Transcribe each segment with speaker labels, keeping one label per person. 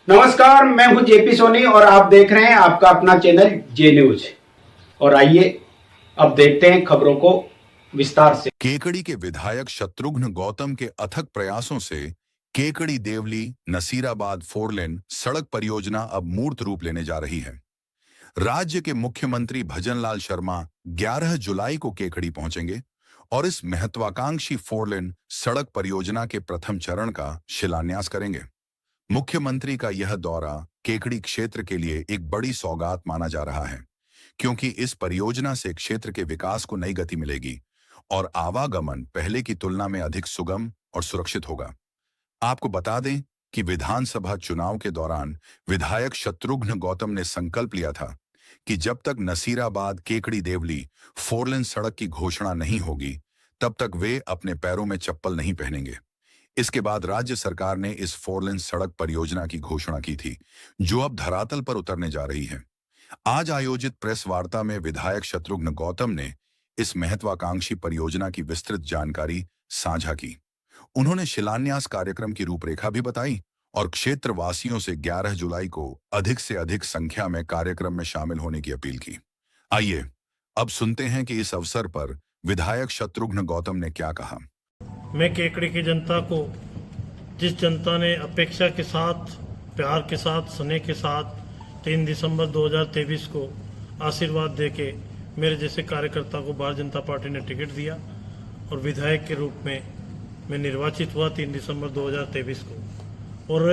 Speaker 1: नमस्कार, मैं हूं जेपी सोनी और आप देख रहे हैं आपका अपना चैनल जे न्यूज। और आइए अब देखते हैं खबरों को विस्तार से।
Speaker 2: केकड़ी के विधायक शत्रुघ्न गौतम के अथक प्रयासों से केकड़ी देवली नसीराबाद फोरलेन सड़क परियोजना अब मूर्त रूप लेने जा रही है। राज्य के मुख्यमंत्री भजनलाल शर्मा 11 जुलाई को केकड़ी पहुंचेंगे और इस महत्वाकांक्षी फोरलेन सड़क परियोजना के प्रथम चरण का शिलान्यास करेंगे। मुख्यमंत्री का यह दौरा केकड़ी क्षेत्र के लिए एक बड़ी सौगात माना जा रहा है, क्योंकि इस परियोजना से क्षेत्र के विकास को नई गति मिलेगी और आवागमन पहले की तुलना में अधिक सुगम और सुरक्षित होगा। आपको बता दें कि विधानसभा चुनाव के दौरान विधायक शत्रुघ्न गौतम ने संकल्प लिया था कि जब तक नसीराबाद केकड़ी देवली फोरलेन सड़क की घोषणा नहीं होगी, तब तक वे अपने पैरों में चप्पल नहीं पहनेंगे। इसके बाद राज्य सरकार ने इस फोरलेन सड़क परियोजना की घोषणा की थी, जो अब धरातल पर उतरने जा रही है। आज आयोजित प्रेस वार्ता में विधायक शत्रुघ्न गौतम ने इस महत्वाकांक्षी परियोजना की विस्तृत जानकारी साझा की। उन्होंने शिलान्यास कार्यक्रम की रूपरेखा भी बताई और क्षेत्र वासियों से 11 जुलाई को अधिक से अधिक संख्या में कार्यक्रम में शामिल होने की अपील की। आइए अब सुनते हैं कि इस अवसर पर विधायक शत्रुघ्न गौतम ने क्या कहा।
Speaker 3: मैं केकड़ी की जनता को, जिस जनता ने अपेक्षा के साथ, प्यार के साथ, स्नेह के साथ 3 दिसंबर 2023 को आशीर्वाद देके मेरे जैसे कार्यकर्ता को भारतीय जनता पार्टी ने टिकट दिया और विधायक के रूप में मैं निर्वाचित हुआ 3 दिसंबर 2023 को। और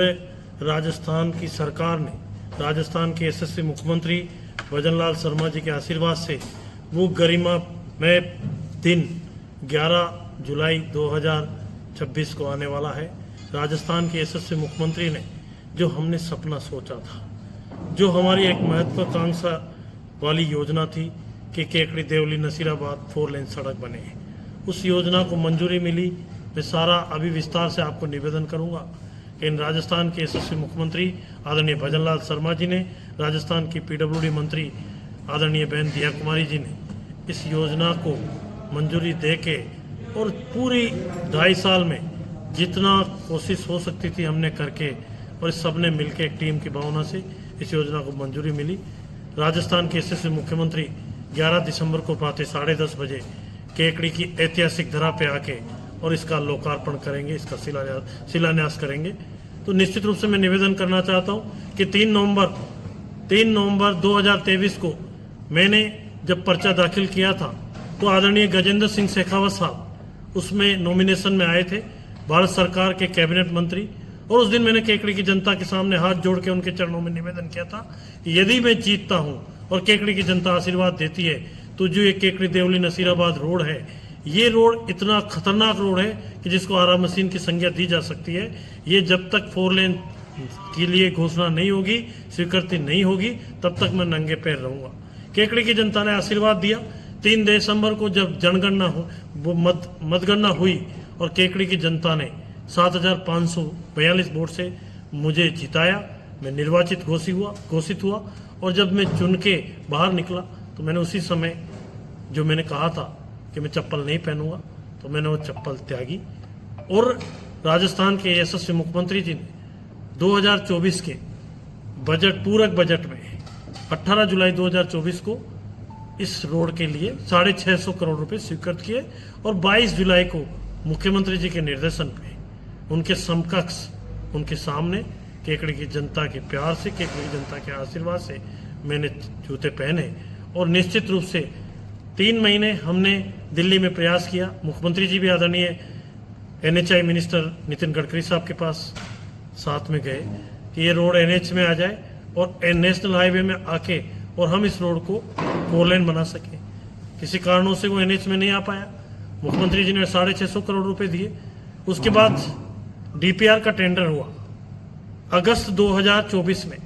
Speaker 3: राजस्थान की सरकार ने, राजस्थान के यशस्वी मुख्यमंत्री भजनलाल शर्मा जी के आशीर्वाद से वो गरिमामय दिन 11 जुलाई 2026 को आने वाला है। राजस्थान के यशस्वी मुख्यमंत्री ने जो हमने सपना सोचा था, जो हमारी एक महत्वाकांक्षा वाली योजना थी कि केकड़ी देवली नसीराबाद 4 लेन सड़क बने, उस योजना को मंजूरी मिली। मैं सारा अभी विस्तार से आपको निवेदन करूंगा कि इन राजस्थान के यशस्वी मुख्यमंत्री आदरणीय भजनलाल शर्मा जी ने, राजस्थान की पीडब्ल्यूडी मंत्री आदरणीय बहन दिया कुमारी जी ने इस योजना को मंजूरी दे के और पूरी 2.5 साल में जितना कोशिश हो सकती थी हमने करके और इस सब ने मिलकर एक टीम की भावना से इस योजना को मंजूरी मिली। राजस्थान के यशस्वी मुख्यमंत्री 11 दिसंबर को प्रातः 10:30 बजे केकड़ी की ऐतिहासिक धरा पे आके और इसका लोकार्पण करेंगे, इसका शिलान्यास करेंगे। तो निश्चित रूप से मैं निवेदन करना चाहता हूँ कि 3 नवंबर 2023 को मैंने जब पर्चा दाखिल किया था तो आदरणीय गजेंद्र सिंह शेखावत साहब उसमें नॉमिनेशन में आए थे, भारत सरकार के कैबिनेट मंत्री। और उस दिन मैंने केकड़ी की जनता के सामने हाथ जोड़ के उनके चरणों में निवेदन किया था कि यदि मैं जीतता हूं और केकड़ी की जनता आशीर्वाद देती है तो जो ये केकड़ी देवली नसीराबाद रोड है, ये रोड इतना खतरनाक रोड है कि जिसको आरा मशीन की संज्ञा दी जा सकती है। ये जब तक 4 लेन के लिए घोषणा नहीं होगी, स्वीकृति नहीं होगी, तब तक मैं नंगे पैर रहूंगा। केकड़ी की जनता ने आशीर्वाद दिया। 3 दिसंबर को जब जनगणना मतगणना हुई और केकड़ी की जनता ने 7,542 वोट से मुझे जिताया, मैं निर्वाचित घोषित हुआ। और जब मैं चुन के बाहर निकला तो मैंने उसी समय जो मैंने कहा था कि मैं चप्पल नहीं पहनूंगा, तो मैंने वो चप्पल त्यागी। और राजस्थान के यशस्वी मुख्यमंत्री जी ने 2024 के पूरक बजट में 18 जुलाई 2024 को इस रोड के लिए 650 करोड़ रुपए स्वीकृत किए और 22 जुलाई को मुख्यमंत्री जी के निर्देशन पे उनके समकक्ष, उनके सामने केकड़ी की जनता के प्यार से, केकड़ी की जनता के आशीर्वाद से मैंने जूते पहने। और निश्चित रूप से 3 महीने हमने दिल्ली में प्रयास किया। मुख्यमंत्री जी भी आदरणीय NHI मिनिस्टर नितिन गडकरी साहब के पास साथ में गए कि ये रोड NH में आ जाए और नेशनल हाईवे में आके और हम इस रोड को 4 लेन बना सके। किसी कारणों से वो NH में नहीं आ पाया। मुख्यमंत्री जी ने 650 करोड़ रुपए दिए। उसके बाद DPR का टेंडर हुआ अगस्त 2024 में।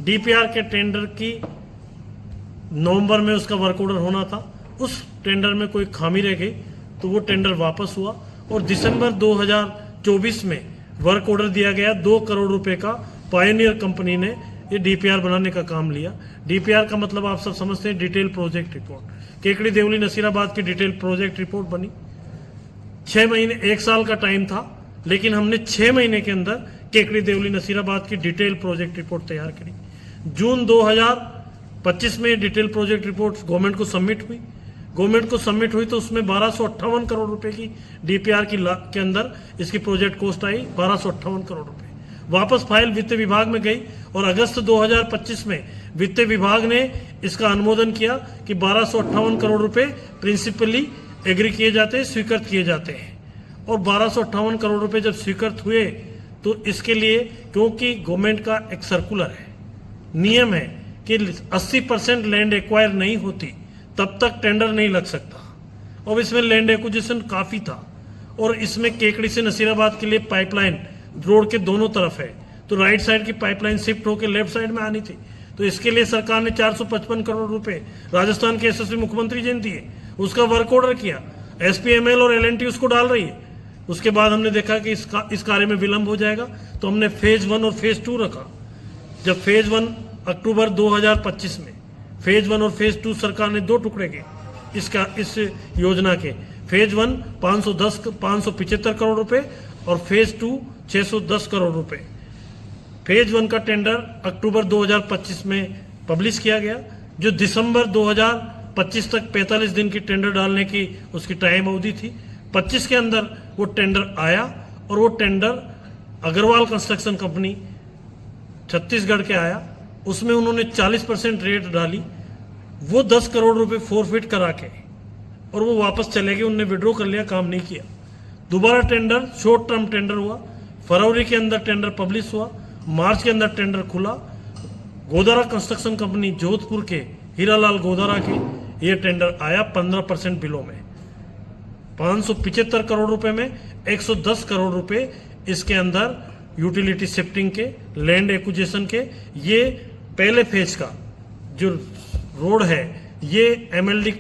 Speaker 3: DPR के टेंडर की नवंबर में उसका वर्क ऑर्डर होना था, उस टेंडर में कोई खामी रह गई तो वो टेंडर वापस हुआ और दिसंबर 2024 में वर्क ऑर्डर दिया गया 2 करोड़ रुपए का। पायोनियर कंपनी ने ये DPR बनाने का काम लिया। DPR का मतलब आप सब समझते हैं, detail project report. Kekri Deoli Nasirabad की डिटेल प्रोजेक्ट रिपोर्ट बनी। 6 महीने, 1 साल का टाइम था, लेकिन हमने 6 महीने के अंदर केकड़ी देवली नसीराबाद की डिटेल प्रोजेक्ट रिपोर्ट तैयार करी। जून 2025 में डिटेल प्रोजेक्ट रिपोर्ट गवर्नमेंट को सबमिट हुई। तो उसमें 1258 करोड़ रुपए की डीपीआर के अंदर इसकी प्रोजेक्ट कॉस्ट आई 1258 करोड़ रुपए। वापस फाइल वित्त विभाग में गई और अगस्त 2025 में वित्त विभाग ने इसका अनुमोदन किया कि 1258 करोड़ रुपए प्रिंसिपली एग्री किए जाते हैं, स्वीकृत किए जाते हैं। और 1258 करोड़ रुपए जब स्वीकृत हुए तो इसके लिए, क्योंकि गवर्नमेंट का एक सर्कुलर है, नियम है कि 80% लैंड एक्वायर नहीं होती तब तक टेंडर नहीं लग सकता। और इसमें लैंड एक्विजिशन काफ़ी था और इसमें केकड़ी से नसीराबाद के लिए पाइपलाइन रोड के दोनों तरफ है, तो राइट साइड की पाइपलाइन शिफ्ट होकर लेफ्ट साइड में आनी थी। तो इसके लिए सरकार ने 455 करोड़ रुपए राजस्थान के यशस्वी मुख्यमंत्री जी ने दिए, उसका वर्क ऑर्डर किया। SPML और LNT उसको डाल रही है। उसके बाद हमने देखा कि इस कार्य में विलंब हो जाएगा, तो हमने फेज 1 और फेज 2 रखा। जब फेज 1 अक्टूबर 2025 में, फेज 1 और फेज 2 सरकार ने 2 टुकड़े किए इस योजना के। फेज 1 575 करोड़ रुपए और फेज 2 610 करोड़ रुपए। फेज 1 का टेंडर अक्टूबर 2025 में पब्लिश किया गया, जो दिसंबर 2025 तक 45 दिन की टेंडर डालने की उसकी टाइम अवधि थी। 25 के अंदर वो टेंडर आया और वो tender Agarwal construction company Chhattisgarh के आया। उसमें उन्होंने 40% रेट डाली, वो 10 करोड़ रुपए फोरफिट करा के और वो वापस चले गए, उनने विड्रॉ कर लिया, काम नहीं किया। दोबारा टेंडर शॉर्ट टर्म टेंडर हुआ, फरवरी के अंदर टेंडर पब्लिश हुआ, मार्च के अंदर टेंडर खुला। गोदारा कंस्ट्रक्शन कंपनी जोधपुर के हीरालाल गोदारा के ये टेंडर आया 15% बिलों में, 575 करोड़ रुपए में 110 करोड़ रुपए इसके अंदर यूटिलिटी शिफ्टिंग के, लैंड एक्विजिशन के। ये पहले फेज का जो रोड है ये MLD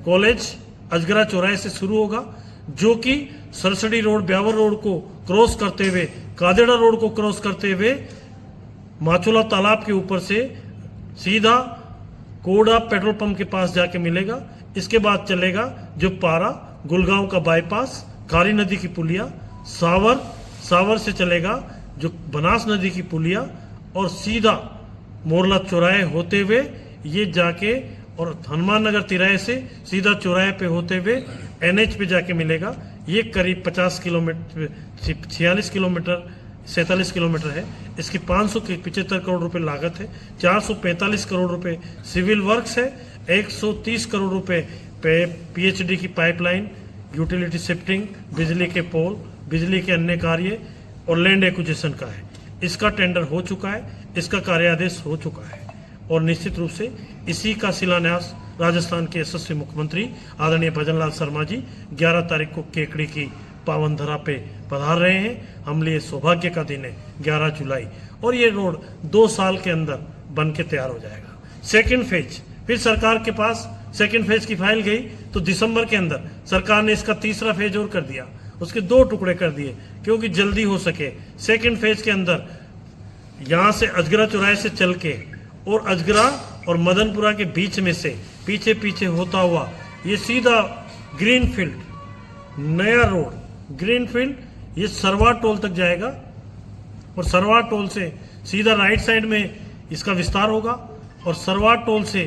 Speaker 3: कॉलेज अजगरा चौराहे से शुरू होगा, जो कि सरसड़ी रोड, ब्यावर रोड को क्रॉस करते हुए, कादेड़ा रोड को क्रॉस करते हुए माचोला तालाब के ऊपर से सीधा कोड़ा पेट्रोल पंप के पास जाके मिलेगा। इसके बाद चलेगा जो पारा गुलगांव का बाईपास, कारी नदी की पुलिया, सावर से चलेगा जो बनास नदी की पुलिया और सीधा मोरला चौराहे होते हुए ये जाके और हनुमान नगर तिराहे से सीधा चौराहे पे होते हुए NH पे जाके मिलेगा। ये करीब 50 किलोमीटर 46 किलोमीटर 47 किलोमीटर है। इसकी 575 करोड़ रुपए लागत है, 445 करोड़ रुपए सिविल वर्क्स है, 130 करोड़ रुपए पे PHD की पाइपलाइन, यूटिलिटी शिफ्टिंग, बिजली के पोल, बिजली के अन्य कार्य और लैंड एक्विजिशन का है। इसका टेंडर हो चुका है, इसका कार्यादेश हो चुका है और निश्चित रूप से इसी का शिलान्यास राजस्थान के यशस्वी मुख्यमंत्री आदरणीय भजनलाल शर्मा जी 11 तारीख को केकड़ी की पावन धरा पे पधार रहे हैं। हम लिए सौभाग्य का दिन है 11 जुलाई, और ये रोड 2 साल के अंदर बन के तैयार हो जाएगा। सेकेंड फेज, फिर सरकार के पास सेकेंड फेज की फाइल गई तो दिसंबर के अंदर सरकार ने इसका तीसरा फेज और कर दिया, उसके 2 टुकड़े कर दिए क्योंकि जल्दी हो सके। सेकेंड फेज के अंदर यहाँ से अजगरा चौराहे से चल के और अजगरा और मदनपुरा के बीच में से पीछे पीछे होता हुआ ये सीधा ग्रीनफील्ड नया रोड ग्रीनफील्ड ये सरवा टोल तक जाएगा और सरवा टोल से सीधा राइट साइड में इसका विस्तार होगा और सरवा टोल से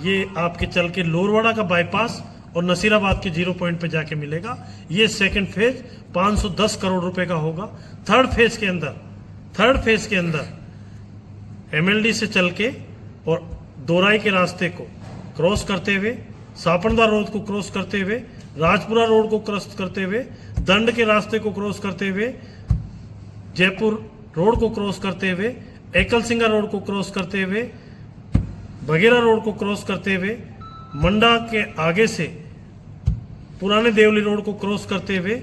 Speaker 3: ये आपके चल के लोरवाड़ा का बाईपास और नसीराबाद के 0 पॉइंट पे जाके मिलेगा। ये सेकंड फेज 510 करोड़ रुपए का होगा। थर्ड फेज के अंदर MLD से चल के और दोराई के रास्ते को क्रॉस करते हुए, सापड़दा रोड को क्रॉस करते हुए, राजपुरा रोड को क्रॉस करते हुए, दंड के रास्ते को क्रॉस करते हुए, जयपुर रोड को क्रॉस करते हुए, एकल सिंगा रोड को क्रॉस करते हुए, बघेरा रोड को क्रॉस करते हुए, मंडा के आगे से पुराने देवली रोड को क्रॉस करते हुए,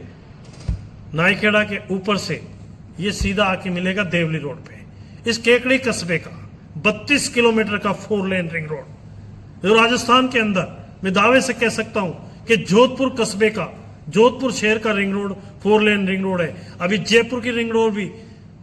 Speaker 3: नायखेड़ा के ऊपर से ये सीधा आके मिलेगा देवली रोड पे। इस केकड़ी कस्बे का 32 किलोमीटर का 4 लेन रिंग रोड जो राजस्थान के अंदर मैं दावे से कह सकता हूं कि जोधपुर कस्बे का, जोधपुर शहर का रिंग रोड 4 लेन रिंग रोड है। अभी जयपुर की रिंग रोड भी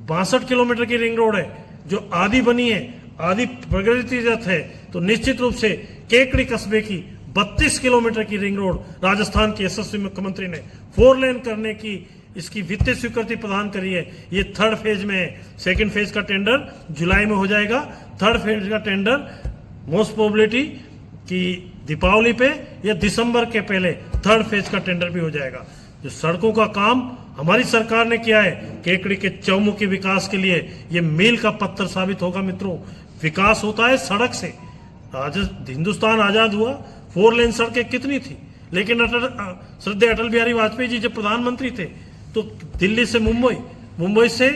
Speaker 3: 62 किलोमीटर की रिंग रोड है जो आधी बनी है, आधी प्रगतिरत है। तो निश्चित रूप से केकड़ी कस्बे की 32 किलोमीटर की रिंग रोड राजस्थान के यशस्वी मुख्यमंत्री ने 4 लेन करने की इसकी वित्तीय स्वीकृति प्रदान करी है। ये थर्ड फेज में है। सेकंड फेज का टेंडर जुलाई में हो जाएगा। थर्ड फेज का टेंडर मोस्ट प्रोबेबिलिटी कि दीपावली पे या दिसंबर के पहले थर्ड फेज का टेंडर भी हो जाएगा। जो सड़कों का काम हमारी सरकार ने किया है, केकड़ी के चौमुखी विकास के लिए ये मील का पत्थर साबित होगा। मित्रों, विकास होता है सड़क से। आज हिंदुस्तान आजाद हुआ, 4 लेन सड़कें कितनी थी, लेकिन श्रद्धेय अटल बिहारी वाजपेयी जी जब प्रधानमंत्री थे तो दिल्ली से मुंबई, मुंबई से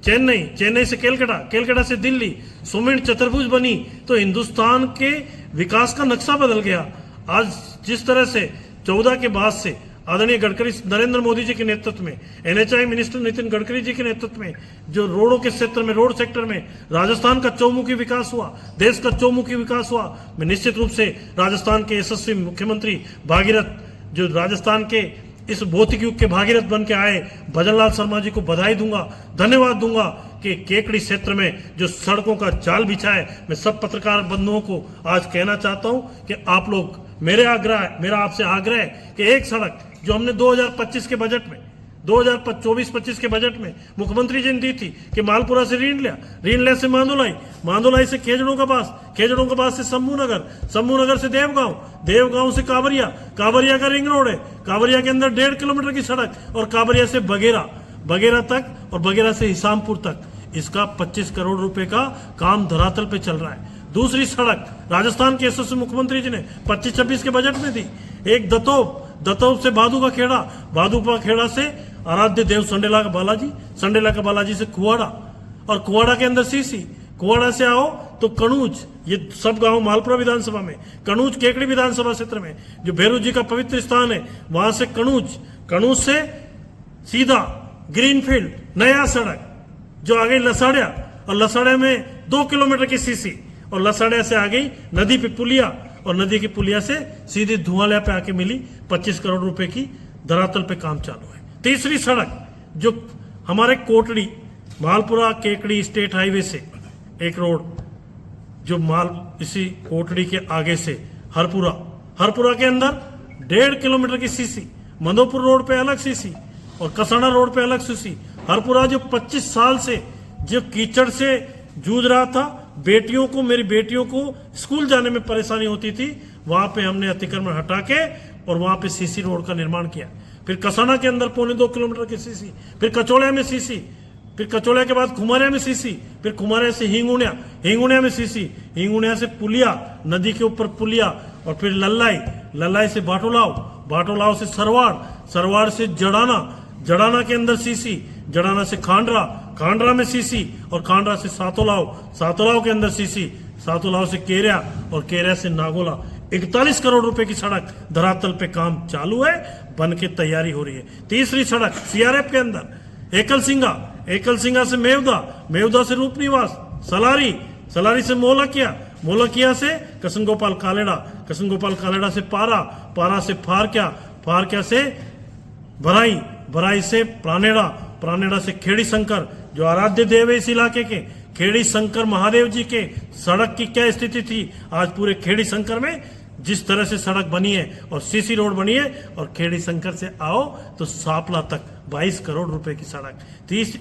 Speaker 3: चेन्नई, चेन्नई से केलकटा, केलकटा से दिल्ली, सुमेंट चतुर्भुज बनी तो हिंदुस्तान के विकास का नक्शा बदल गया। आज जिस तरह से 14 के बाद से आदरणीय गडकरी नरेंद्र मोदी जी के नेतृत्व में, एनएचआई मिनिस्टर नितिन गडकरी जी के नेतृत्व में जो रोडों के क्षेत्र में, रोड सेक्टर में राजस्थान का चौमुखी विकास हुआ, देश का चौमुखी विकास हुआ। मैं निश्चित रूप से राजस्थान के यशस्वी मुख्यमंत्री भागीरथ, जो राजस्थान के इस भौतिक युग के भागीरथ बन के आए, भजनलाल शर्मा जी को बधाई दूंगा, धन्यवाद दूंगा कि केकड़ी क्षेत्र में जो सड़कों का जाल बिछा है। मैं सब पत्रकार बंधुओं को आज कहना चाहता हूं कि आप लोग, मेरा आपसे आग्रह है कि एक सड़क जो हमने 2025 के बजट में, 2024-25 के बजट में मुख्यमंत्री जी ने दी थी कि मालपुरा से ऋण लिया से मांदोलाई, मांदोलाई से खेजड़ों का पास से शंभू नगर से देवगांव से कावरिया का रिंग रोड है, कावरिया के अंदर 1.5 किलोमीटर की सड़क, और कावरिया से बगेरा तक, और बगेरा से हिसामपुर तक। इसका 25 करोड़ रुपए का काम धरातल पे चल रहा है। दूसरी सड़क राजस्थान के यशस्वी मुख्यमंत्री जी ने 25-26 के बजट में दी, एक दतोप से बादू का खेड़ा से आराध्य देव संडेला का बालाजी से कुआड़ा, और कुआड़ा के अंदर सीसी, कुआड़ा से आओ तो कणूज, ये सब गांव मालपुरा विधानसभा में, कणूज केकड़ी विधानसभा क्षेत्र में जो भैरू जी का पवित्र स्थान है, वहां से कणूज से सीधा ग्रीनफील्ड नया सड़क जो आ गई लसाड़िया, और लसाड़िया में 2 किलोमीटर की सीसी, और लसाड़िया से आ गई नदी पे पुलिया, और नदी की पुलिया से सीधी धुआंलिया पे आके मिली 25 करोड़ रुपए की धरातल पे काम चालू है। तीसरी सड़क जो हमारे कोटड़ी मालपुरा केकड़ी स्टेट हाईवे से एक रोड जो इसी कोटड़ी के आगे से हरपुरा के अंदर 1.5 किलोमीटर की सीसी, मधोपुर रोड पे अलग सीसी और कसाना रोड पे अलग सीसी। हरपुरा जो 25 साल से जो कीचड़ से जूझ रहा था, मेरी बेटियों को स्कूल जाने में परेशानी होती थी, वहां पे हमने अतिक्रमण हटा के और वहां पे सीसी रोड का निर्माण किया। फिर कसाना के अंदर 1.25 किलोमीटर की सीसी, फिर कचौड़िया में सीसी, फिर कचौड़िया के बाद खुमारिया में सीसी, फिर खुमारिया से हिंगुनिया में सीसी, हिंगुनिया से पुलिया, नदी के ऊपर पुलिया, और फिर लल्लाई से बाटोलाव से सरवाड़ से जड़ाना के अंदर सीसी, जड़ाना से खांडरा में सीसी, और खांडरा से सातोलाव के अंदर सीसी, सातोलाव से केरिया, और केरिया से नागोला। 41 करोड़ रुपए की सड़क धरातल पे काम चालू है, बन के तैयारी हो रही है। तीसरी सड़क सीआरएफ के अंदर एकलसिंगा से मेवदा से रूपनिवास, सलारी से मोलकिया से कृष्ण गोपाल कालेड़ा से पारा से फारक्या से भराई से प्राणेड़ा से खेड़ी शंकर, जो आराध्य देव है इस इलाके के, खेड़ी शंकर महादेव जी के सड़क की क्या स्थिति थी, आज पूरे खेड़ी शंकर में जिस तरह से सड़क बनी है और सीसी रोड बनी है, और खेड़ी शंकर से आओ तो सापला तक 22 करोड़ रुपए की सड़क।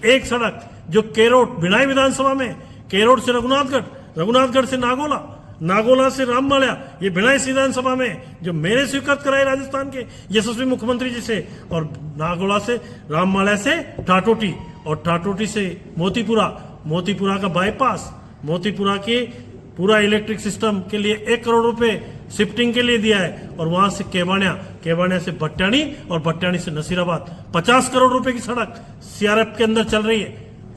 Speaker 3: एक सड़क जो केरोट भिलाई विधानसभा में, केरोट से रघुनाथगढ़ से नागोला से राममाल्या, ये भिलाई विधानसभा में जो मैंने स्वीकृत कराई राजस्थान के यशस्वी मुख्यमंत्री जी से, और नागोला से राममाल्या से टाटोटी, और टाटोटी से मोतीपुरा का बाईपास, मोतीपुरा के पूरा इलेक्ट्रिक सिस्टम के लिए 1 करोड़ रुपए शिफ्टिंग के लिए दिया है, और वहां से केवानिया से भट्टानी, और भट्टानी से नसीराबाद 50 करोड़ रुपए की सड़क सीआरएफ के अंदर चल रही है।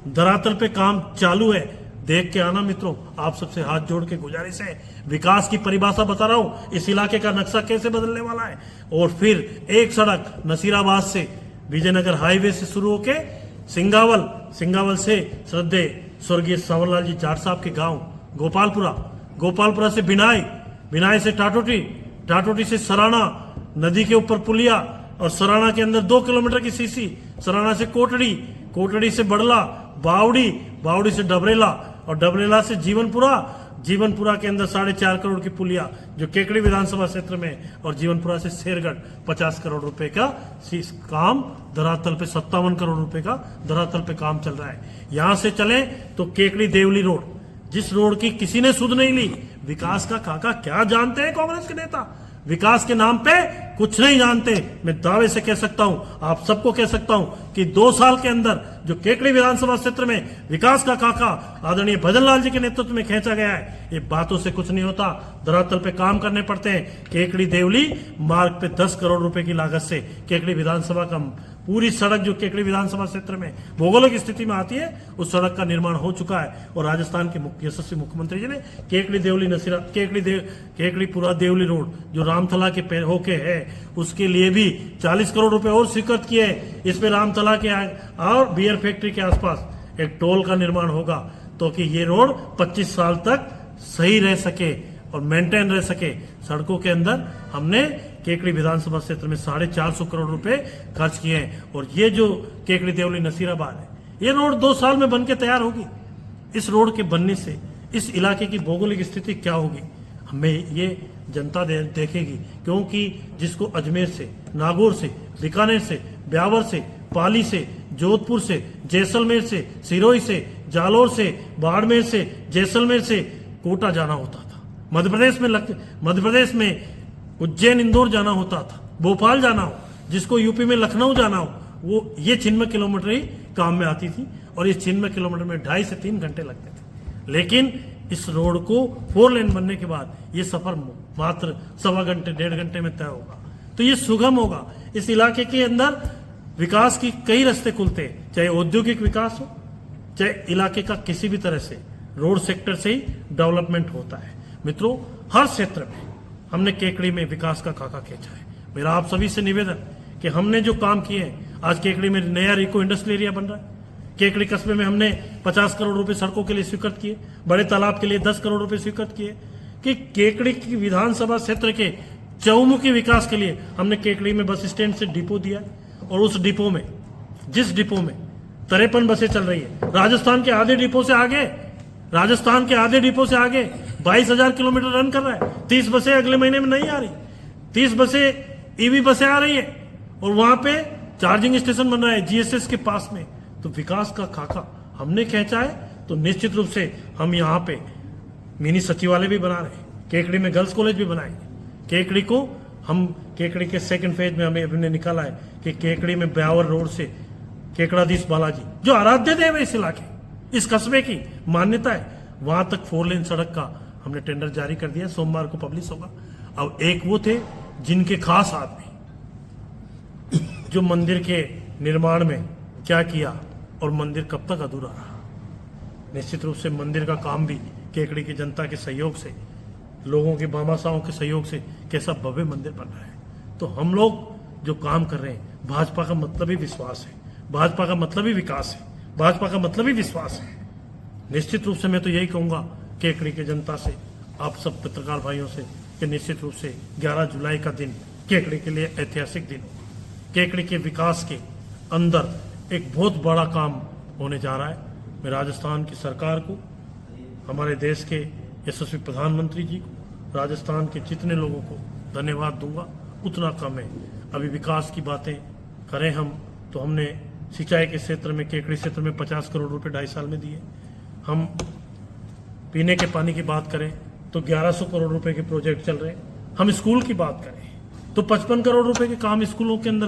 Speaker 3: धरातल पे काम चालू है, देख के आना मित्रों। आप सबसे हाथ जोड़ के गुजारिश है, विकास की परिभाषा बता रहा हूं, इस इलाके का नक्शा कैसे बदलने वाला है। और फिर एक सड़क नसीराबाद से विजयनगर हाईवे से शुरू होके सिंगावल से श्रद्धेय स्वर्गीय सावरलाल जी जाट साहब के गांव गोपालपुरा से बिनाई से टाटोटी से सराना, नदी के ऊपर पुलिया, और सराना के अंदर 2 किलोमीटर की सीसी, सराना से कोटड़ी से बड़ला, बावड़ी से डबरेला, और डबरेला से जीवनपुरा के अंदर 4.5 करोड़ की पुलिया जो केकड़ी विधानसभा क्षेत्र में, और जीवनपुरा से शेरगढ़ 50 करोड़ रुपए का काम धरातल पे, 57 करोड़ रुपए का धरातल पे काम चल रहा है। यहां से चले तो केकड़ी देवली रोड, जिस रोड की किसी ने सुध नहीं ली। विकास का खाका क्या जानते हैं कांग्रेस के नेता? विकास के नाम पे कुछ नहीं जानते। मैं दावे से कह सकता हूं, आप सबको कह सकता हूं कि 2 साल के अंदर जो केकड़ी विधानसभा क्षेत्र में विकास का खाका आदरणीय भजन लाल जी के नेतृत्व में खींचा गया है, ये बातों से कुछ नहीं होता, धरातल पे काम करने पड़ते हैं। केकड़ी देवली मार्ग पे 10 करोड़ रुपए की लागत से केकड़ी विधानसभा का पूरी सड़क जो केकड़ी विधानसभा क्षेत्र में भौगोलिक स्थिति में आती है, उस सड़क का निर्माण हो चुका है। और राजस्थान के यशस्वी मुख्यमंत्री जी ने केकड़ी देवली नसीरा केकड़ी पुरा देवली रोड जो रामथला के होके है, उसके लिए भी 40 करोड़ रुपए और स्वीकृत किए। इसमें रामथला के और बियर फैक्ट्री के आसपास एक टोल का निर्माण होगा, तो कि ये रोड 25 साल तक सही रह सके और मेंटेन रह सके। सड़कों के अंदर हमने केकड़ी विधानसभा क्षेत्र में 450 करोड़ रुपए खर्च किए हैं। और ये जो केकड़ी देवली नसीराबाद है, ये रोड 2 साल में बनके तैयार होगी। इस रोड के बनने से इस इलाके की भौगोलिक स्थिति क्या होगी, हमें ये जनता देखेगी। क्योंकि जिसको अजमेर से, नागौर से, बीकानेर से, ब्यावर से, पाली से, जोधपुर से, जैसलमेर से, सिरोही से, जालौर से, बाड़मेर से, जैसलमेर से कोटा जाना होता था, मध्य प्रदेश में उज्जैन इंदौर जाना होता था, भोपाल जाना हो, जिसको यूपी में लखनऊ जाना हो, वो ये 96 किलोमीटर ही काम में आती थी। और इस 96 किलोमीटर में 2.5 से 3 घंटे लगते थे। लेकिन इस रोड को 4 लेन बनने के बाद ये सफर मात्र 1.25 घंटे 1.5 घंटे में तय होगा। तो ये सुगम होगा। इस इलाके के अंदर विकास की कई रास्ते खुलते हैं, चाहे औद्योगिक विकास हो, चाहे इलाके का किसी भी तरह से रोड सेक्टर से ही डेवलपमेंट होता है। मित्रों, हर क्षेत्र में हमने केकड़ी में विकास का खाका खींचा है। मेरा आप सभी से निवेदन कि हमने जो काम किए हैं, आज केकड़ी में नया रिको इंडस्ट्रियल एरिया बन रहा है। केकड़ी कस्बे में हमने 50 करोड़ रुपए सड़कों के लिए स्वीकृत किए, बड़े तालाब के लिए 10 करोड़ रुपए स्वीकृत किए। कि केकड़ी की विधानसभा क्षेत्र के चौमुखी विकास के लिए हमने केकड़ी में बस स्टैंड से डिपो दिया, और उस डिपो में, जिस डिपो में 53 बसें चल रही है, राजस्थान के आधे डिपो से आगे 22,000 किलोमीटर रन कर रहा है। 30 बसें अगले महीने में नहीं आ रही, 30 बसें ईवी बसें आ रही है, और वहां पे चार्जिंग स्टेशन बन रहा है जीएसएस के पास में। तो विकास का खाका हमने खींचा है। तो निश्चित रूप से हम यहाँ पे मिनी सचिवालय भी बना रहे हैं, केकड़ी में गर्ल्स कॉलेज भी बनाएंगे। केकड़ी को हम केकड़ी के 2nd फेज में हमने निकाला है कि केकड़ी में ब्यावर रोड से केकड़ाधीश बालाजी जो आराध्य देव है इस इलाके, इस कस्बे की मान्यता है, वहां तक 4 लेन सड़क का हमने टेंडर जारी कर दिया। सोमवार को पब्लिश होगा। अब एक वो थे जिनके खास आदमी जो मंदिर के निर्माण में क्या किया और मंदिर कब तक अधूरा रहा। निश्चित रूप से मंदिर का काम भी केकड़ी की जनता के सहयोग से, लोगों के भामाशाहों के सहयोग से कैसा भव्य मंदिर बन रहा है। तो हम लोग जो काम कर रहे हैं, भाजपा का मतलब ही विश्वास है, भाजपा का मतलब ही विकास है, भाजपा का मतलब ही विश्वास है। निश्चित रूप से मैं तो यही कहूंगा केकड़ी के जनता से, आप सब पत्रकार भाइयों से, कि निश्चित रूप से 11 जुलाई का दिन केकड़ी के लिए ऐतिहासिक दिन होगा। केकड़ी के विकास के अंदर एक बहुत बड़ा काम होने जा रहा है। मैं राजस्थान की सरकार को, हमारे देश के यशस्वी प्रधानमंत्री जी को, राजस्थान के जितने लोगों को धन्यवाद दूंगा, उतना कम है। अभी विकास की बातें करें हम तो हमने सिंचाई के क्षेत्र में, केकड़ी क्षेत्र में 50 करोड़ रुपए 2.5 साल में दिए। हम पीने के पानी की बात करें तो 1100 करोड़ रुपए के प्रोजेक्ट चल रहे हैं। हम स्कूल की बात करें तो 55 करोड़ रुपए के काम स्कूलों के अंदर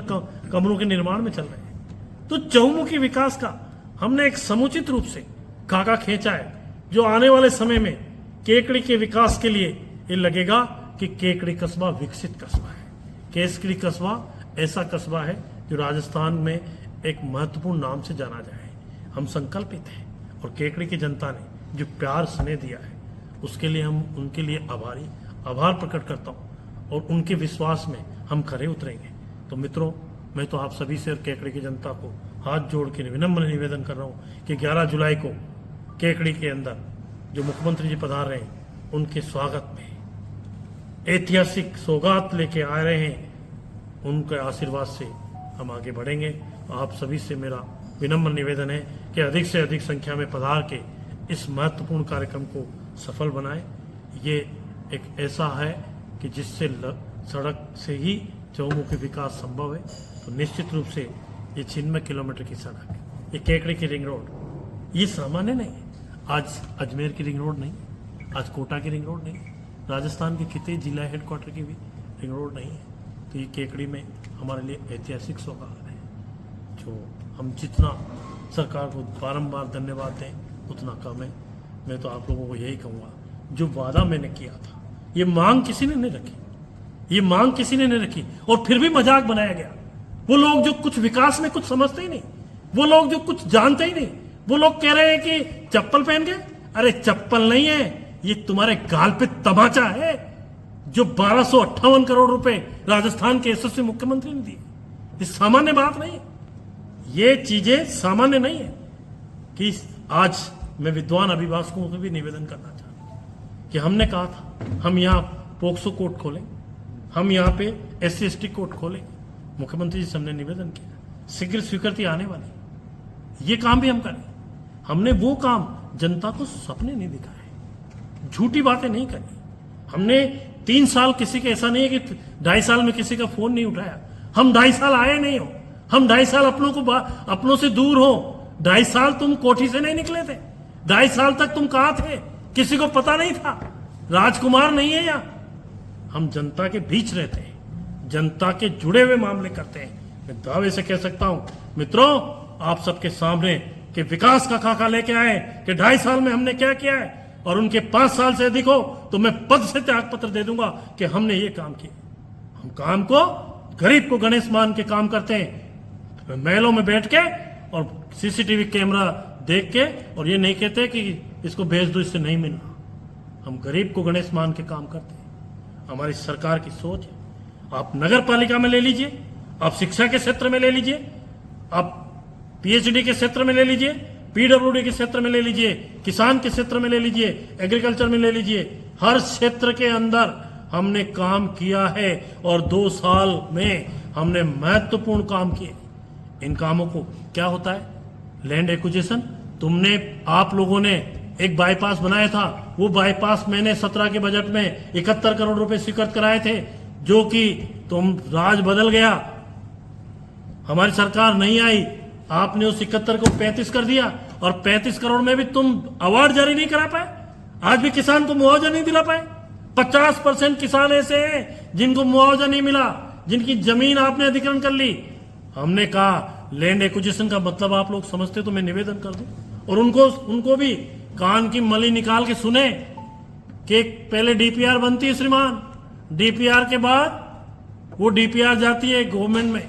Speaker 3: कमरों के निर्माण में चल रहे हैं। तो चहुमुखी विकास का हमने एक समुचित रूप से खाका खींचा है, जो आने वाले समय में केकड़ी के विकास के लिए ये लगेगा कि केकड़ी कस्बा विकसित कस्बा है। केकड़ी कस्बा ऐसा कस्बा है जो राजस्थान में एक महत्वपूर्ण नाम से जाना जाए। हम संकल्पित हैं, और केकड़ी की जनता ने जो प्यार स्नेह दिया है उसके लिए हम उनके लिए आभार प्रकट करता हूँ, और उनके विश्वास में हम खरे उतरेंगे। तो मित्रों, मैं तो आप सभी से और केकड़ी की जनता को हाथ जोड़ के विनम्र निवेदन कर रहा हूँ कि 11 जुलाई को केकड़ी के अंदर जो मुख्यमंत्री जी पधार रहे हैं, उनके स्वागत में ऐतिहासिक सौगात लेके आ रहे हैं, उनके आशीर्वाद से हम आगे बढ़ेंगे। आप सभी से मेरा विनम्र निवेदन है कि अधिक से अधिक संख्या में पधार के इस महत्वपूर्ण कार्यक्रम को सफल बनाए। ये एक ऐसा है कि जिससे सड़क से ही चौमुखी विकास संभव है। तो निश्चित रूप से ये 96 किलोमीटर की सड़क, ये केकड़ी की रिंग रोड, ये सामान्य नहीं है। आज अजमेर की रिंग रोड नहीं, आज कोटा की रिंग रोड नहीं, राजस्थान के कितने जिला हेडक्वार्टर की भी रिंग रोड नहीं है। तो ये केकड़ी में हमारे लिए ऐतिहासिक सौगात है, जो हम जितना सरकार को बारंबार धन्यवाद दें उतना कम है। मैं तो आप लोगों को यही कहूँगा, जो वादा मैंने किया था, ये मांग किसी ने नहीं रखी, ये मांग किसी ने नहीं रखी और फिर भी मजाक बनाया गया। वो लोग जो कुछ विकास में कुछ समझते ही नहीं, वो लोग जो कुछ जानते ही नहीं, वो लोग कह रहे हैं कि चप्पल पहन के, अरे चप्पल नहीं है, ये तुम्हारे गाल पे तमाचा है जो 1258 करोड़ रुपए राजस्थान के यशस्वी मुख्यमंत्री ने दिए। ये सामान्य बात नहीं है, ये चीजें सामान्य नहीं है। कि आज मैं विद्वान अभिभाषकों को भी निवेदन करना चाहता हूं कि हमने कहा था हम यहाँ पोक्सो कोर्ट खोलें, हम यहाँ पे SC/ST कोर्ट खोलें। मुख्यमंत्री जी से हमने निवेदन किया, शीघ्र स्वीकृति आने वाली, ये काम भी हम करें। हमने वो काम जनता को सपने नहीं दिखाए, झूठी बातें नहीं करी। हमने 3 साल किसी के, ऐसा नहीं है कि 2.5 साल में किसी का फोन नहीं उठाया। हम 2.5 साल आए नहीं हो, हम 2.5 साल अपनों से दूर हो। 2.5 साल तुम कोठी से नहीं निकले थे, 2.5 साल तक तुम कहां थे, किसी को पता नहीं था। राजकुमार नहीं है यहाँ, हम जनता के बीच रहते हैं, जनता के जुड़े हुए मामले करते हैं। मैं दावे से कह सकता हूं मित्रों, आप सबके सामने कि विकास का खाका लेके आए कि 2.5 साल में हमने क्या किया है, और उनके 5 साल से अधिक हो तो मैं पद से त्याग पत्र दे दूंगा कि हमने ये काम किया। हम काम को, गरीब को गणेश मान के काम करते हैं, महलों में बैठ के और CCTV कैमरा देख के, और ये नहीं कहते कि इसको भेज दो, इससे नहीं मिलना। हम गरीब को गणेश मान के काम करते हैं। हमारी सरकार की सोच है। आप नगर पालिका में ले लीजिए, आप शिक्षा के क्षेत्र में ले लीजिए, आप PhD के क्षेत्र में ले लीजिए, PWD के क्षेत्र में ले लीजिए, किसान के क्षेत्र में ले लीजिए, एग्रीकल्चर में ले लीजिए, हर क्षेत्र के अंदर हमने काम किया है और 2 साल में हमने महत्वपूर्ण काम किए। इन कामों को क्या होता है, लैंड एक्विजिशन। आप लोगों ने एक बाईपास बनाया था, वो बाईपास मैंने 17 के बजट में 71 करोड़ रुपए स्वीकृत कराए थे, जो कि तुम राज बदल गया, हमारी सरकार नहीं आई, आपने उस 71 को 35 कर दिया, और 35 करोड़ में भी तुम अवार्ड जारी नहीं करा पाए। आज भी किसान को मुआवजा नहीं दिला पाए। 50% किसान ऐसे हैं जिनको मुआवजा नहीं मिला, जिनकी जमीन आपने अधिग्रहण कर ली। हमने कहा लैंड एक्विजिशन का मतलब आप लोग समझते तो मैं निवेदन कर दूं, और उनको भी कान की मली निकाल के सुने कि पहले DPR बनती है श्रीमान, DPR के बाद वो DPR जाती है गवर्नमेंट में,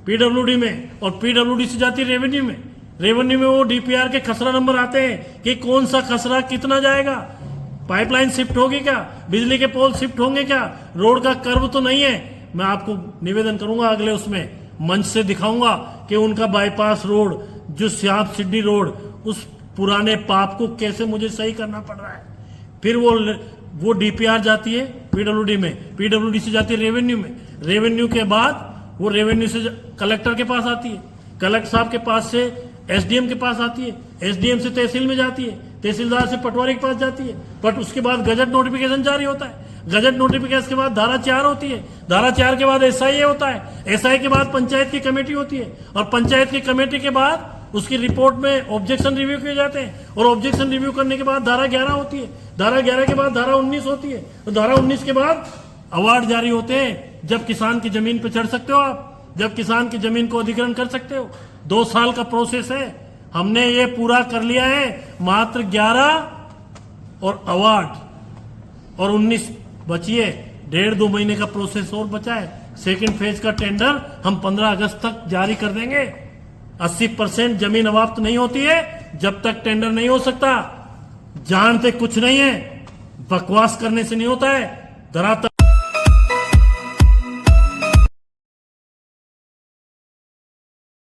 Speaker 3: PWD में, और PWD से जाती है रेवेन्यू में। रेवेन्यू में वो DPR के खसरा नंबर आते हैं कि कौन सा खसरा कितना जाएगा, पाइपलाइन शिफ्ट होगी क्या, बिजली के पोल शिफ्ट होंगे क्या, रोड का कर्व तो नहीं है। मैं आपको निवेदन करूंगा, अगले उसमें मंच से दिखाऊंगा कि उनका बाईपास रोड, जो सियाप सिड्डी रोड, उस पुराने पाप को कैसे मुझे सही करना पड़ रहा है। फिर वो DPR जाती है PWD में, PWD से जाती है रेवेन्यू में, रेवेन्यू के बाद वो रेवेन्यू से कलेक्टर के पास आती है, कलेक्टर साहब के पास से SDM के पास आती है, SDM से तहसील में जाती है, तहसीलदार से पटवारी के पास जाती है, बट उसके बाद गजट नोटिफिकेशन जारी होता है, गजट नोटिफिकेशन के बाद धारा 4 होती है, धारा 4 के बाद SIA होता है, SIA के बाद पंचायत की कमेटी होती है, और पंचायत की कमेटी के बाद उसकी रिपोर्ट में ऑब्जेक्शन रिव्यू किए जाते हैं, और ऑब्जेक्शन रिव्यू करने के बाद धारा 11 होती है, धारा 11 के बाद धारा 19 होती है, और धारा 19 के बाद अवार्ड जारी होते हैं। जब किसान की जमीन पर चढ़ सकते हो आप, जब किसान की जमीन को अधिग्रहण कर सकते हो। 2 साल का प्रोसेस है, हमने ये पूरा कर लिया है। मात्र 11 और अवार्ड और 19 बचिए, 1.5-2 महीने का प्रोसेस और बचा है। सेकंड फेज का टेंडर हम 15 अगस्त तक जारी कर देंगे। 80% जमीन अवाप्त नहीं होती है जब तक टेंडर नहीं हो सकता। जानते कुछ नहीं है, बकवास करने से नहीं होता है, धरातल